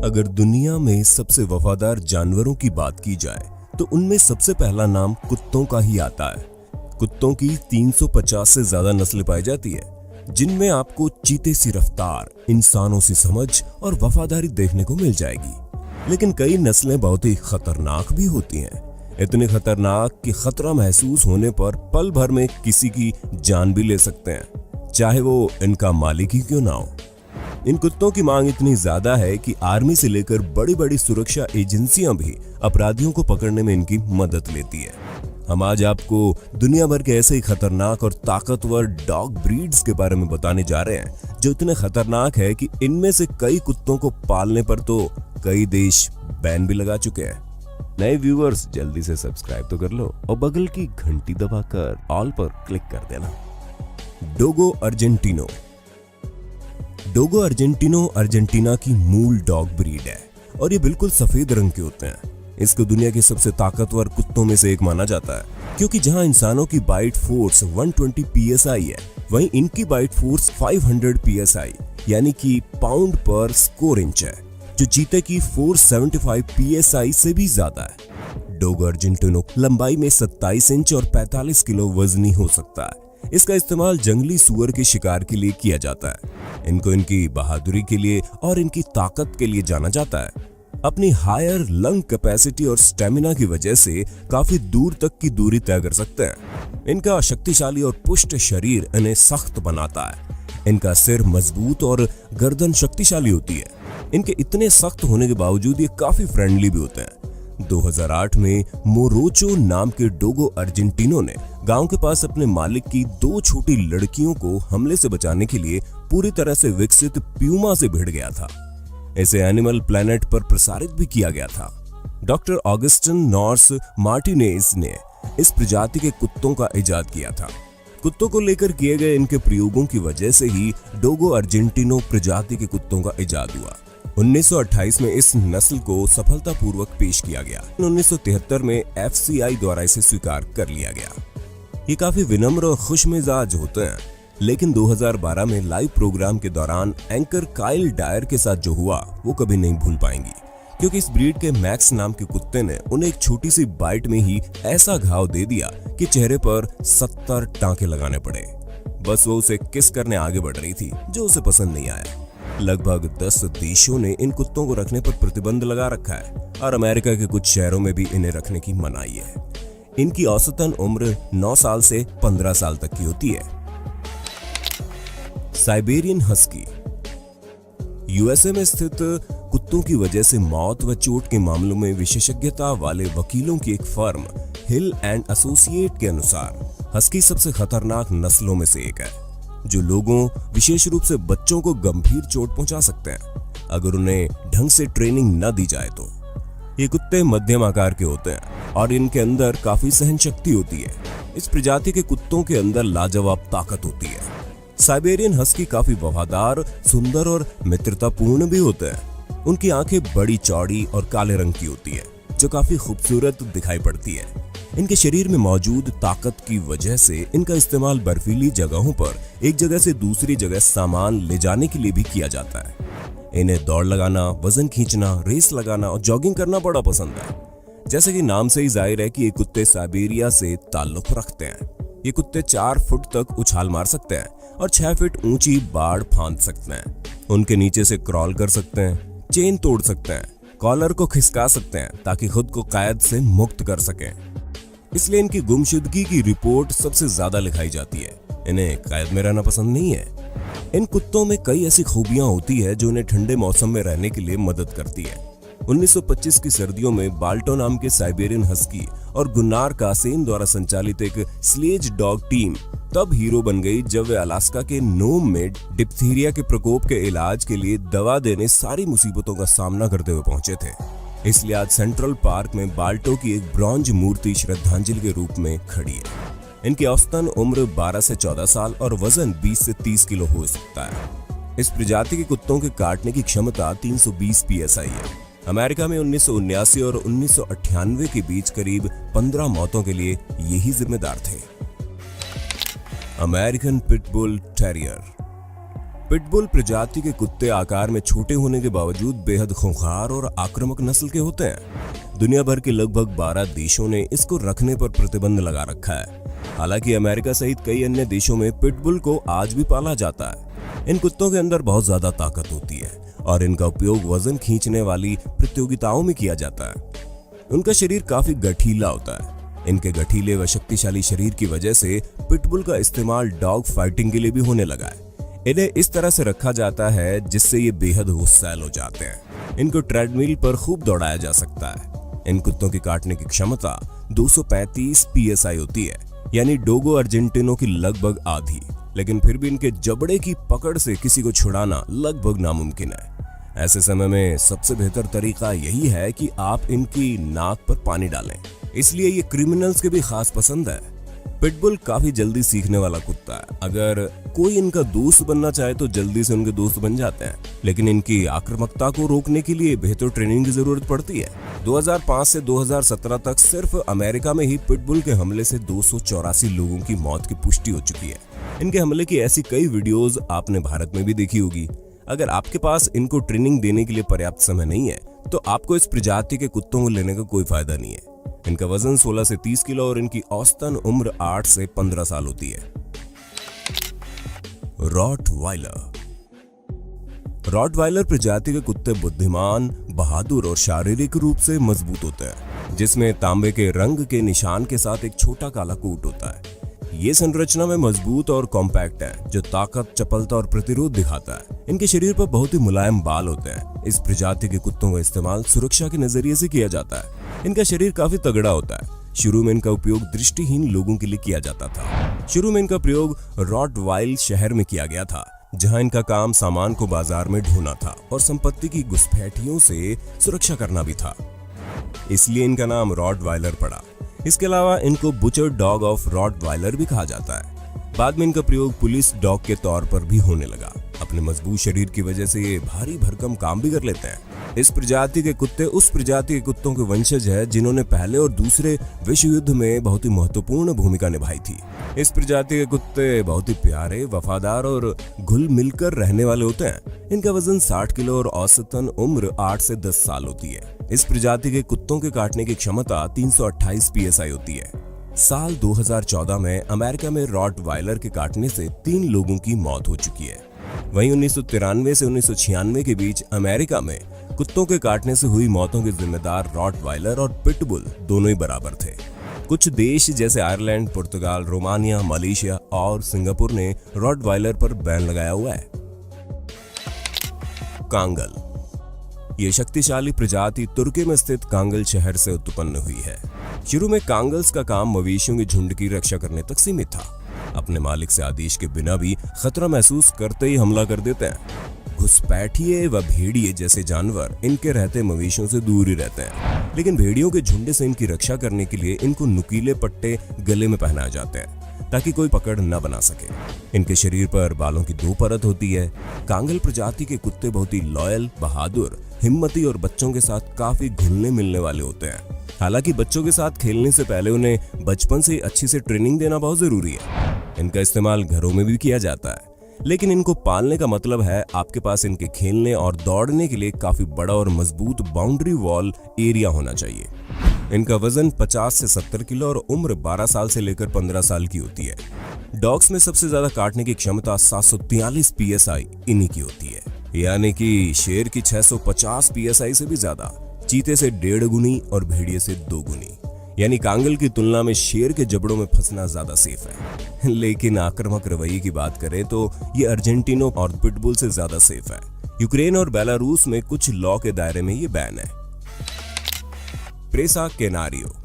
अगर दुनिया में सबसे वफादार जानवरों की बात की जाए तो उनमें सबसे पहला नाम कुत्तों का ही आता है। कुत्तों की 350 से ज्यादा नस्लें पाई जाती है, जिनमें आपको चीते सी रफ्तार, इंसानों सी समझ और वफादारी देखने को मिल जाएगी। लेकिन कई नस्लें बहुत ही खतरनाक भी होती हैं, इतनी खतरनाक कि खतरा महसूस होने पर पल भर में किसी की जान भी ले सकते हैं, चाहे वो इनका मालिक ही क्यों ना हो। इन कुत्तों की मांग इतनी ज्यादा है कि आर्मी से लेकर बड़ी बड़ी सुरक्षा एजेंसियां भी अपराधियों को पकड़ने में इनकी मदद लेती है। हम आज आपको दुनिया भर के ऐसे ही खतरनाक और ताकतवर डॉग ब्रीड्स के बारे में बताने जा रहे हैं, जो इतने खतरनाक है कि इनमें से कई कुत्तों को पालने पर तो कई देश बैन भी लगा चुके हैं। नए व्यूअर्स जल्दी से सब्सक्राइब तो कर लो और बगल की घंटी दबाकर ऑल पर क्लिक कर देना। डोगो अर्जेंटिनो। डोगो अर्जेंटिनो अर्जेंटीना की मूल डॉग ब्रीड है और ये बिल्कुल सफेद रंग के होते हैं। इसको दुनिया के सबसे ताकतवर कुत्तों में से एक माना जाता है, क्योंकि जहां इंसानों की बाइट फोर्स 120 psi है, वहीं इनकी बाइट फोर्स 500 psi यानी कि पाउंड पर स्क्वायर इंच है, जो चीते की 475 psi से भी ज्यादा है। डोगो अर्जेंटिनो लंबाई में 27 इंच और 45 किलो वजनी हो सकता है। इसका इस्तेमाल जंगली सुअर के शिकार के लिए किया जाता है। इनको इनकी बहादुरी के लिए और इनकी ताकत के लिए जाना जाता है। अपनी हायर लंग कैपेसिटी और स्टेमिना की वजह से काफी दूर तक की दूरी तय कर सकते हैं। इनका शक्तिशाली और पुष्ट शरीर इन्हें सख्त बनाता है। इनका सिर मजबूत और गर्दन शक्तिशाली होती है। इनके इतने सख्त होने के बावजूद ये काफी फ्रेंडली भी होते हैं। 2008 में मोरोचो नाम के डोगो अर्जेंटिनो ने गांव के पास अपने मालिक की 2 छोटी लड़कियों को हमले से बचाने के लिए पूरी तरह से विकसित प्यूमा से भिड़ गया था। इसे एनिमल प्लैनेट पर प्रसारित भी किया गया था। डॉक्टर ऑगस्टिन नॉर्स मार्टिनेज ने इस प्रजाति के कुत्तों का इजाद किया था। कुत्तों को लेकर किए गए इनके प्रयोगों की वजह से ही डोगो अर्जेंटिनो प्रजाति के कुत्तों का इजाद हुआ। 1928 में इस नस्ल को सफलतापूर्वक पेश किया गया। 1973 में FCI द्वारा इसे स्वीकार कर लिया गया। ये काफी विनम्र और खुशमिजाज होते हैं, लेकिन 2012 में लाइव प्रोग्राम के दौरान एंकर काइल डायर के साथ जो हुआ वो कभी नहीं भूल पाएंगी, क्योंकि इस ब्रीड के मैक्स नाम के कुत्ते ने उन्हें एक छोटी सी बाइट में ही ऐसा घाव दे दिया कि चेहरे पर 70 टांके लगाने पड़े। बस वो उसे किस करने आगे बढ़ रही थी, जो उसे पसंद नहीं आया। लगभग 10 देशों ने इन कुत्तों को रखने पर प्रतिबंध लगा रखा है और अमेरिका के कुछ शहरों में भी इन्हें रखने की मनाही है। इनकी औसतन उम्र 9 साल से 15 साल तक की होती है। Siberian husky. यूएसए में स्थित कुत्तों की वजह से मौत व चोट के मामलों में विशेषज्ञता वाले वकीलों की एक फर्म हिल एंड एसोसिएट के अनुसार हस्की सबसे खतरनाक नस्लों में से एक है, जो लोगों, विशेष रूप से बच्चों को गंभीर चोट पहुंचा सकते हैं अगर उन्हें ढंग से ट्रेनिंग न दी जाए तो। ये कुत्ते मध्यम आकार के होते हैं और इनके अंदर काफी सहन शक्ति होती है। इस प्रजाति के कुत्तों के अंदर लाजवाब ताकत होती है। साइबेरियन हस्की काफी वफादार, सुंदर और मित्रतापूर्ण भी होते हैं। उनकी आंखें बड़ी चौड़ी और काले रंग की होती है, जो काफी खूबसूरत दिखाई पड़ती है। इनके शरीर में मौजूद ताकत की वजह से इनका इस्तेमाल बर्फीली जगहों पर एक जगह से दूसरी जगह सामान ले जाने के लिए भी किया जाता है। इन्हें दौड़ लगाना, वजन खींचना, रेस लगाना और जॉगिंग करना बड़ा पसंद है। जैसे कि नाम से ही जाहिर है कि ये कुत्ते साइबेरिया से ताल्लुक रखते हैं। ये कुत्ते 4 फुट तक उछाल मार सकते हैं और 6 फीट ऊंची बाड़ फांद सकते हैं। उनके नीचे से क्रॉल कर सकते हैं, चेन तोड़ सकते हैं, कॉलर को खिसका सकते हैं ताकि खुद को कैद से मुक्त कर सकें। इसलिए इनकी गुमशुदगी की रिपोर्ट सबसे ज्यादा लिखाई जाती है। इन्हें कैद में रहना पसंद नहीं है। इन कुत्तों में कई ऐसी खूबियां होती है जो उन्हें ठंडे मौसम में रहने के लिए मदद करती है। 1925 की सर्दियों में बाल्टो नाम के साइबेरियन हस्की और गुन्नार कासेन द्वारा संचालित एक स्लेज डॉग टीम तब हीरो बन गई जब वे अलास्का के नोम में डिप्थीरिया के प्रकोप के इलाज के लिए दवा देने सारी मुसीबतों का सामना करते हुए पहुंचे थे। इसलिए आज सेंट्रल पार्क में बाल्टो की एक ब्रॉन्ज मूर्ति श्रद्धांजलि के रूप में खड़ी है। इनकी औसतन उम्र 12 से 14 साल और वजन 20 से 30 किलो हो सकता है। इस प्रजाति के कुत्तों के काटने की क्षमता 320 psi है। अमेरिका में 1979 और 1998 के बीच करीब 15 मौतों के लिए यही जिम्मेदार थे। American pitbull terrier. पिटबुल प्रजाति के कुत्ते आकार में छोटे होने के बावजूद बेहद खूंखार और आक्रामक नस्ल के होते हैं। दुनिया भर के लगभग 12 देशों ने इसको रखने पर प्रतिबंध लगा रखा है। हालांकि अमेरिका सहित कई अन्य देशों में पिटबुल को आज भी पाला जाता है। इन कुत्तों के अंदर बहुत ज्यादा ताकत होती है और इनका उपयोग वजन खींचने वाली प्रतियोगिताओं में किया जाता है। उनका शरीर काफी गठीला होता है। इनके गठीले व शक्तिशाली शरीर की वजह से पिटबुल का इस्तेमाल डॉग फाइटिंग के लिए भी होने लगा है। इन्हें इस तरह से रखा जाता है जिससे ये बेहद गुस्सैल हो जाते हैं। इनको ट्रेडमिल पर खूब दौड़ाया जा सकता है। इन कुत्तों की काटने की क्षमता 235 PSI होती है, यानी डोगो अर्जेंटिनो की लगभग आधी। लेकिन फिर भी इनके जबड़े की पकड़ से किसी को छुड़ाना लगभग नामुमकिन है। ऐसे समय में सबसे बेहतर तरीका यही है कि आप इनकी नाक पर पानी डालें। इसलिए ये क्रिमिनल्स के भी खास पसंद है। पिटबुल काफी जल्दी सीखने वाला कुत्ता है। अगर कोई इनका दोस्त बनना चाहे तो जल्दी से उनके दोस्त बन जाते हैं, लेकिन इनकी आक्रामकता को रोकने के लिए बेहतर ट्रेनिंग की जरूरत पड़ती है। 2005 से 2017 तक सिर्फ अमेरिका में ही पिटबुल के हमले से 284 लोगों की मौत की पुष्टि हो चुकी है। इनके हमले की ऐसी कई वीडियोस आपने भारत में भी देखी होगी। अगर आपके पास इनको ट्रेनिंग देने के लिए पर्याप्त समय नहीं है तो आपको इस प्रजाति के कुत्तों को लेने का कोई फायदा नहीं है। इनका वजन 16 से 30 किलो और इनकी औसतन उम्र 8 से 15 साल होती है। रॉटवाइलर। रॉटवाइलर प्रजाति के कुत्ते बुद्धिमान, बहादुर और शारीरिक रूप से मजबूत होते हैं, जिसमें तांबे के रंग के निशान के साथ एक छोटा काला कोट होता है। ये संरचना में मजबूत और कॉम्पैक्ट है, जो ताकत, चपलता और प्रतिरोध दिखाता है। इनके शरीर पर बहुत ही मुलायम बाल होते हैं। इस प्रजाति के कुत्तों का इस्तेमाल सुरक्षा के नजरिए से किया जाता है। इनका शरीर काफी तगड़ा होता है। शुरू में इनका उपयोग दृष्टिहीन लोगों के लिए किया जाता था। शुरू में इनका प्रयोग रॉटवाइल शहर में किया गया था, जहां इनका काम सामान को बाजार में ढोना था और संपत्ति की घुसपैठियों से सुरक्षा करना भी था। इसलिए इनका नाम रॉटवाइलर पड़ा। इसके अलावा इनको बुचर डॉग ऑफ रॉटवाइलर भी कहा जाता है। बाद में इनका प्रयोग पुलिस डॉग के तौर पर भी होने लगा। अपने मजबूत शरीर की वजह से ये भारी भरकम काम भी कर लेते हैं। इस प्रजाति के कुत्ते उस प्रजाति के कुत्तों के वंशज है जिन्होंने पहले और दूसरे विश्व युद्ध में बहुत ही महत्वपूर्ण भूमिका निभाई थी। इस प्रजाति के कुत्ते बहुत ही प्यारे, वफादार और घुल मिलकर रहने वाले होते हैं। इनका वजन 60 किलो और औसतन उम्र 8 से 10 साल होती है। इस प्रजाति के कुत्तों के काटने की क्षमता 328 PSI होती है। साल 2014 में अमेरिका में रॉटवाइलर के काटने से 3 लोगों की मौत हो चुकी है। वहीं 1993 से 1996 के बीच अमेरिका में कुत्तों के काटने से हुई मौतों के जिम्मेदार रॉटवाइलर और पिटबुल दोनों ही बराबर थे। कुछ देश जैसे आयरलैंड, पुर्तगाल, रोमानिया, मलेशिया और सिंगापुर ने रॉटवाइलर पर बैन लगाया हुआ है। कांगल। ये शक्तिशाली प्रजाति तुर्की में स्थित कांगल शहर से उत्पन्न हुई है। शुरू में कांगल्स का काम मवेशियों के झुंड की रक्षा करने तक सीमित था। अपने मालिक से आदेश के बिना भी खतरा महसूस करते ही हमला कर देते हैं। घुसपैठिए व भेड़िए जैसे जानवर इनके रहते मवेशियों से दूर ही रहते हैं, लेकिन भेड़ियों के झुंड से इनकी रक्षा करने के लिए इनको नुकीले पट्टे गले में पहनाए जाते हैं ताकि कोई पकड़ न बना सके। इनके शरीर पर बालों की 2 परत होती है। कांगल प्रजाति के कुत्ते बहुत ही लॉयल, बहादुर, हिम्मती और बच्चों के साथ काफी घुलने मिलने वाले होते हैं। हालांकि बच्चों के साथ खेलने से पहले उन्हें बचपन से अच्छी से ट्रेनिंग देना बहुत जरूरी है। इनका इस्तेमाल घरों में भी किया जाता है, लेकिन इनको पालने का मतलब है आपके पास इनके खेलने और दौड़ने के लिए काफी बड़ा और मजबूत बाउंड्री वॉल एरिया होना चाहिए। इनका वजन 50 से 70 किलो और उम्र 12 साल से लेकर 15 साल की होती है। डॉग्स में सबसे ज्यादा काटने की क्षमता 743 PSI इन्हीं की होती है, यानी कि शेर की 650 PSI से भी ज्यादा, चीते से 1.5 गुनी और भेड़िए से 2 गुनी। यानी कांगल की तुलना में शेर के जबड़ों में फंसना ज्यादा सेफ है। लेकिन आक्रामक रवैये की बात करें तो ये अर्जेंटिनो और पिटबुल से ज्यादा सेफ है। यूक्रेन और बेलारूस में कुछ लॉ के दायरे में ये बैन है। प्रेसा कैनारियो।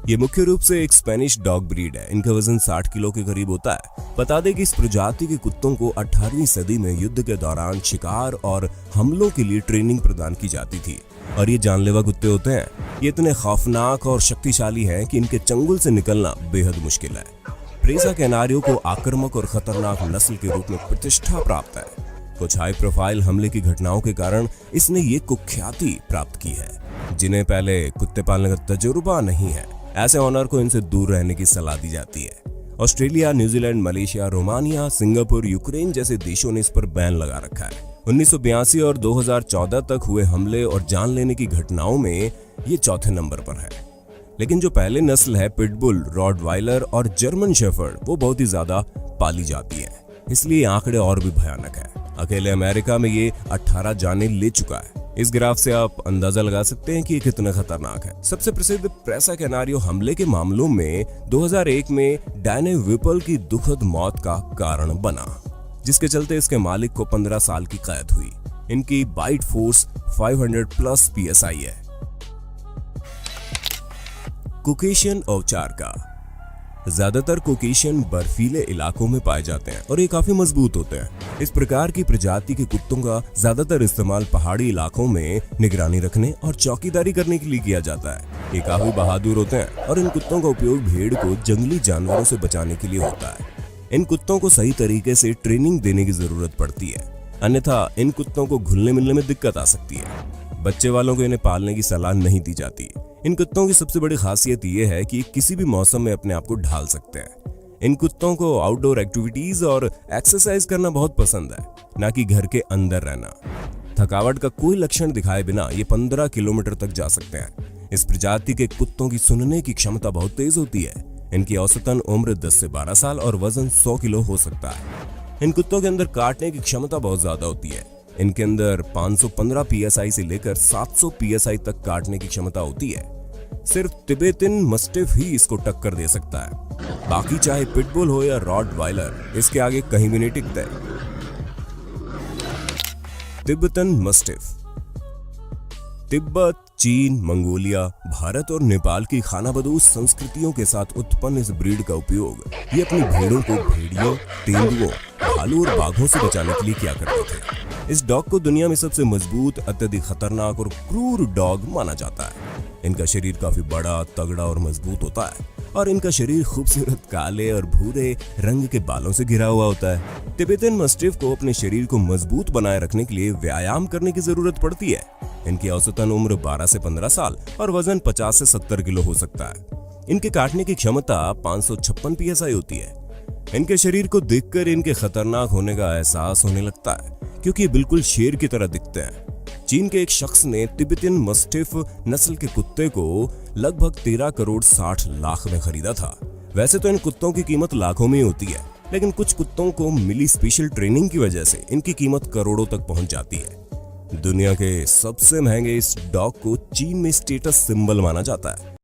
ये मुख्य रूप से एक स्पेनिश डॉग ब्रीड है। इनका वजन 60 किलो के करीब होता है। बता दें कि इस प्रजाति के कुत्तों को 18वीं सदी में युद्ध के दौरान शिकार और हमलों के लिए ट्रेनिंग प्रदान की जाती थी और ये जानलेवा कुत्ते होते हैं। ये इतने खौफनाक और शक्तिशाली हैं कि इनके चंगुल से निकलना बेहद मुश्किल है। प्रेसा कैनारियो को आक्रामक और खतरनाक नस्ल के रूप में प्रतिष्ठा प्राप्त है। कुछ हाई प्रोफाइल हमले की घटनाओं के कारण इसने ये कुख्याति प्राप्त की है। जिन्हें पहले कुत्ते पालने का तजुर्बा नहीं है, ऐसे ऑनर को इनसे दूर रहने की सलाह दी जाती है। Australia, New Zealand, Malaysia, Romania, Singapore, Ukraine जैसे देशों ने इस पर बैन लगा रखा है। 1982 और 2014 तक हुए हमले और जान लेने की घटनाओं में ये चौथे नंबर पर है। लेकिन जो पहले नस्ल है पिटबुल, रॉटवाइलर और जर्मन शेफर्ड, वो बहुत ही ज्यादा पाली जाती है, इसलिए आंकड़े और भी भयानक है। अकेले अमेरिका में ये 18 जानें ले चुका है। इस ग्राफ से आप अंदाजा लगा सकते हैं कि ये कितना खतरनाक है। सबसे प्रसिद्ध प्रेसा कैनारियो हमले के मामलों में 2001 में डैने विपल की दुखद मौत का कारण बना, जिसके चलते इसके मालिक को 15 साल की कैद हुई। इनकी बाइट फोर्स 500+ PSI है। कोकेशियन औचार का ज्यादातर कोकेशियन बर्फीले इलाकों में पाए जाते हैं और ये काफी मजबूत होते हैं। इस प्रकार की प्रजाति के कुत्तों का ज्यादातर इस्तेमाल पहाड़ी इलाकों में निगरानी रखने और चौकीदारी करने के लिए किया जाता है। ये काफी बहादुर होते हैं और इन कुत्तों का उपयोग भेड़ को जंगली जानवरों से बचाने के लिए होता है। इन कुत्तों को सही तरीके से ट्रेनिंग देने की जरूरत पड़ती है, अन्यथा इन कुत्तों को घुलने मिलने में दिक्कत आ सकती है। बच्चे वालों को इन्हें पालने की सलाह नहीं दी जाती। इन कुत्तों की सबसे बड़ी खासियत यह है कि किसी भी मौसम में अपने आप को ढाल सकते हैं। इन कुत्तों को आउटडोर एक्टिविटीज और एक्सरसाइज करना बहुत पसंद है, ना कि घर के अंदर रहना। थकावट का कोई लक्षण दिखाए बिना ये 15 किलोमीटर तक जा सकते हैं। इस प्रजाति के कुत्तों की सुनने की क्षमता बहुत तेज होती है। इनकी औसतन उम्र 10 से 12 साल और वजन 100 किलो हो सकता है। इन कुत्तों के अंदर काटने की क्षमता बहुत ज्यादा होती है। इनके अंदर 515 PSI से लेकर 700 PSI तक काटने की क्षमता होती है। सिर्फ तिबेतन मस्टिफ ही इसको टक्कर दे सकता है, बाकी चाहे पिटबुल हो या रॉटवाइलर, इसके आगे कहीं भी नहीं टिकता है। तिब्बतन मस्टिफ तिब्बत, चीन, मंगोलिया, भारत और नेपाल की खानाबदोश संस्कृतियों के साथ उत्पन्न इस ब्रीड का उपयोग ये अपनी भेड़ों को भेड़ियों, तेंदुओं, भालू और बाघों से बचाने के लिए किया करते थे। इस डॉग को दुनिया में सबसे मजबूत, अत्यधिक खतरनाक और क्रूर डॉग माना जाता है। इनका शरीर काफी बड़ा, तगड़ा और मजबूत होता है और इनका शरीर खूबसूरत काले और भूरे रंग के बालों से घिरा हुआ होता है। तिब्बतन मस्टिफ को अपने शरीर को मजबूत बनाए रखने के लिए व्यायाम करने की जरूरत पड़ती है। इनकी औसतन उम्र 12 से 15 साल और वजन 50 से 70 किलो हो सकता है। इनके काटने की क्षमता 556 PSI होती है। इनके शरीर को देखकर इनके खतरनाक होने का एहसास होने लगता है, क्योंकि ये बिल्कुल शेर की तरह दिखते हैं। चीन के एक शख्स ने तिब्बतन मस्टिफ नस्ल के कुत्ते को लगभग 13 करोड़ 60 लाख में खरीदा था। वैसे तो इन कुत्तों की कीमत लाखों में होती है, लेकिन कुछ कुत्तों को मिली स्पेशल ट्रेनिंग की वजह से इनकी कीमत करोड़ों तक पहुंच जाती है। दुनिया के सबसे महंगे इस डॉग को चीन में स्टेटस सिंबल माना जाता है।